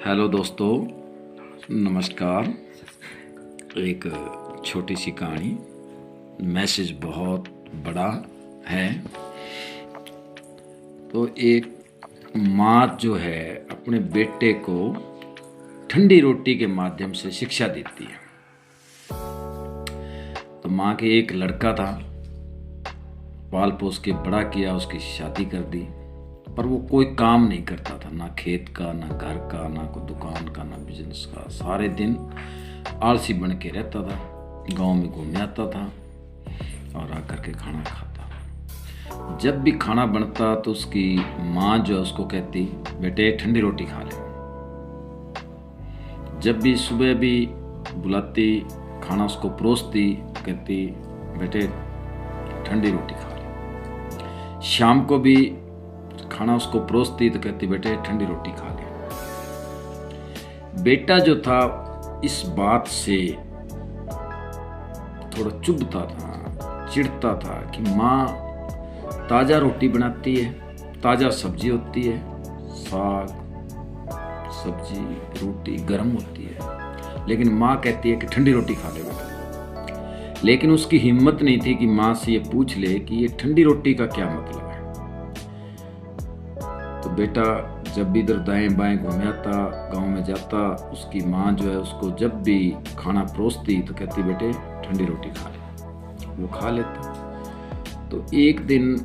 Hello दोस्तों, नमस्कार। एक छोटी सी कहानी, मैसेज बहुत बड़ा है। तो एक माँ जो है अपने बेटे को ठंडी रोटी के माध्यम से शिक्षा देती है। तो माँ के एक लड़का था, पाल पोस के बड़ा किया, उसकी शादी कर दी, पर वो कोई काम नहीं करता था, ना खेत का, ना घर का, ना कोई दुकान का, ना बिजनेस का। सारे दिन आलसी बन के रहता था, गांव में घूमने आता था और आकर के खाना खाता। जब भी खाना बनता तो उसकी माँ जो है उसको कहती, बेटे ठंडी रोटी खा ले। जब भी सुबह भी बुलाती, खाना उसको परोसती, कहती बेटे ठंडी रोटी खा ले। शाम को भी खाना उसको परोसती तो कहती बेटे ठंडी रोटी खा ले। बेटा जो था इस बात से थोड़ा चुभता था, चिढ़ता था कि माँ ताजा रोटी बनाती है, ताजा सब्जी होती है, साग सब्जी रोटी गर्म होती है, लेकिन माँ कहती है कि ठंडी रोटी खा ले बेटा। लेकिन उसकी हिम्मत नहीं थी कि माँ से ये पूछ ले कि ये ठंडी रोटी का क्या मतलब है। तो बेटा जब भी इधर दाएं बाएं घूम आता, गांव में जाता, उसकी माँ जो है उसको जब भी खाना परोसती तो कहती बेटे ठंडी रोटी खा ले। वो खा लेता। तो एक दिन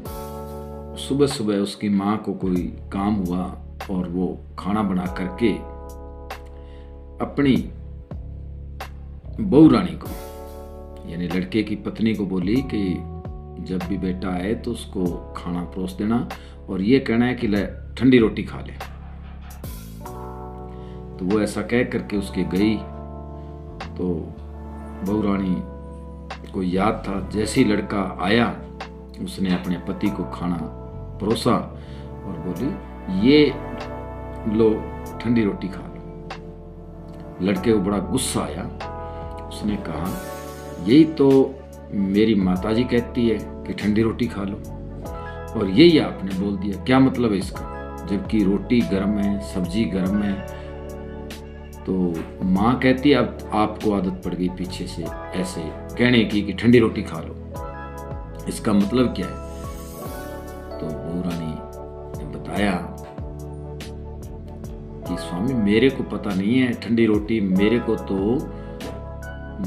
सुबह सुबह उसकी माँ को कोई काम हुआ और वो खाना बना करके अपनी बहू रानी को, यानी लड़के की पत्नी को बोली कि जब भी बेटा आए तो उसको खाना परोस देना और ये कहना है कि ले ठंडी रोटी खा ले। तो वो ऐसा कह करके उसके गई। तो बहू रानी को याद था, जैसे ही लड़का आया उसने अपने पति को खाना परोसा और बोली ये लो ठंडी रोटी खा लो। लड़के को बड़ा गुस्सा आया। उसने कहा यही तो मेरी माताजी कहती है कि ठंडी रोटी खा लो और यही आपने बोल दिया, क्या मतलब है इसका? जबकि रोटी गर्म है, सब्जी गर्म है। तो माँ कहती है अब आपको आदत पड़ गई पीछे से ऐसे कहने की कि ठंडी रोटी खा लो, इसका मतलब क्या है? तो बहू रानी ने बताया कि स्वामी मेरे को पता नहीं है ठंडी रोटी, मेरे को तो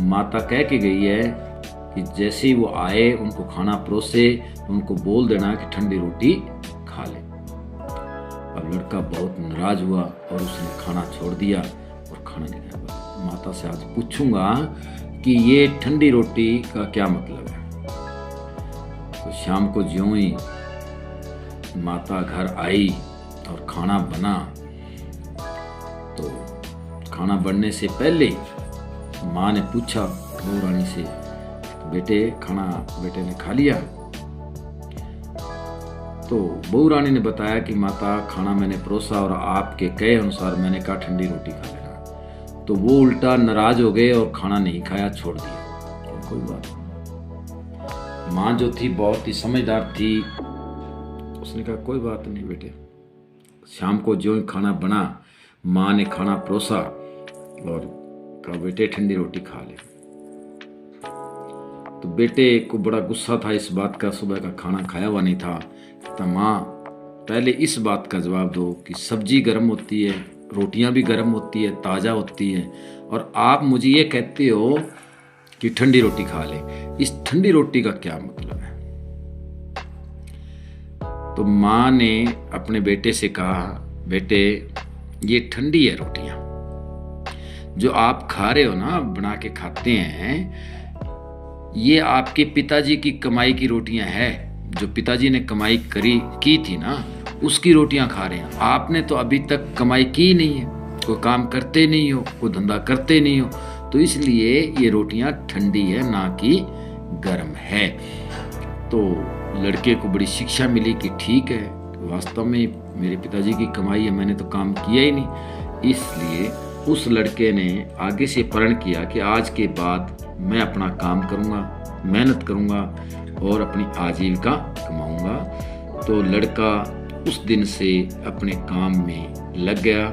माता कह के गई है कि जैसे ही वो आए उनको खाना परोसे, उनको बोल देना कि ठंडी रोटी खा ले। अब लड़का बहुत नाराज हुआ और उसने खाना छोड़ दिया और खाना नहीं खाया। माता से आज पूछूंगा कि ये ठंडी रोटी का क्या मतलब है। तो शाम को ज्यों ही माता घर आई और खाना बना, तो खाना बनने से पहले माँ ने पूछा बहू रानी से, बेटे खाना बेटे ने खा लिया? तो बहू रानी ने बताया कि माता खाना मैंने परोसा और आपके कहे अनुसार मैंने कहा ठंडी रोटी खा लेना। तो वो उल्टा नाराज हो गए और खाना नहीं खाया, छोड़ दिया। कोई बात नहीं। माँ जो थी बहुत ही समझदार थी, उसने कहा कोई बात नहीं बेटे। शाम को जो खाना बना, माँ ने खाना परोसा और कहा बेटे ठंडी रोटी खा ले। तो बेटे को बड़ा गुस्सा था इस बात का, सुबह का खाना खाया हुआ नहीं था। तो माँ पहले इस बात का जवाब दो कि सब्जी गर्म होती है, रोटियां भी गर्म होती है, ताज़ा होती है, और आप मुझे ये कहते हो कि ठंडी रोटी खा ले। इस ठंडी रोटी का क्या मतलब है? तो माँ ने अपने बेटे से कहा बेटे ये ठंडी है रोटियां, जो आप खा रहे हो ना, बना के खाते हैं, ये आपके पिताजी की कमाई की रोटियां हैं। जो पिताजी ने कमाई की थी ना, उसकी रोटियां खा रहे हैं। आपने तो अभी तक कमाई की नहीं है, कोई काम करते नहीं हो, कोई धंधा करते नहीं हो, तो इसलिए ये रोटियां ठंडी है, ना कि गर्म है। तो लड़के को बड़ी शिक्षा मिली कि ठीक है, वास्तव में मेरे पिताजी की कमाई है, मैंने तो काम किया ही नहीं। इसलिए उस लड़के ने आगे से प्रण किया कि आज के बाद मैं अपना काम करूँगा, मेहनत करूँगा और अपनी आजीविका कमाऊँगा। तो लड़का उस दिन से अपने काम में लग गया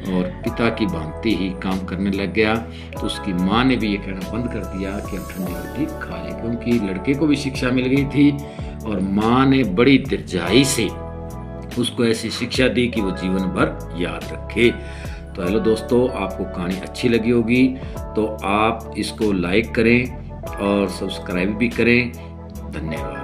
और पिता की भांति ही काम करने लग गया। तो उसकी माँ ने भी ये कहना बंद कर दिया कि हम ठंडी रोटी खा लें, क्योंकि लड़के को भी शिक्षा मिल गई थी और माँ ने बड़ी दृढ़ताई से उसको ऐसी शिक्षा दी कि वो जीवन भर याद रखे। तो हेलो दोस्तों, आपको कहानी अच्छी लगी होगी तो आप इसको लाइक करें और सब्सक्राइब भी करें। धन्यवाद।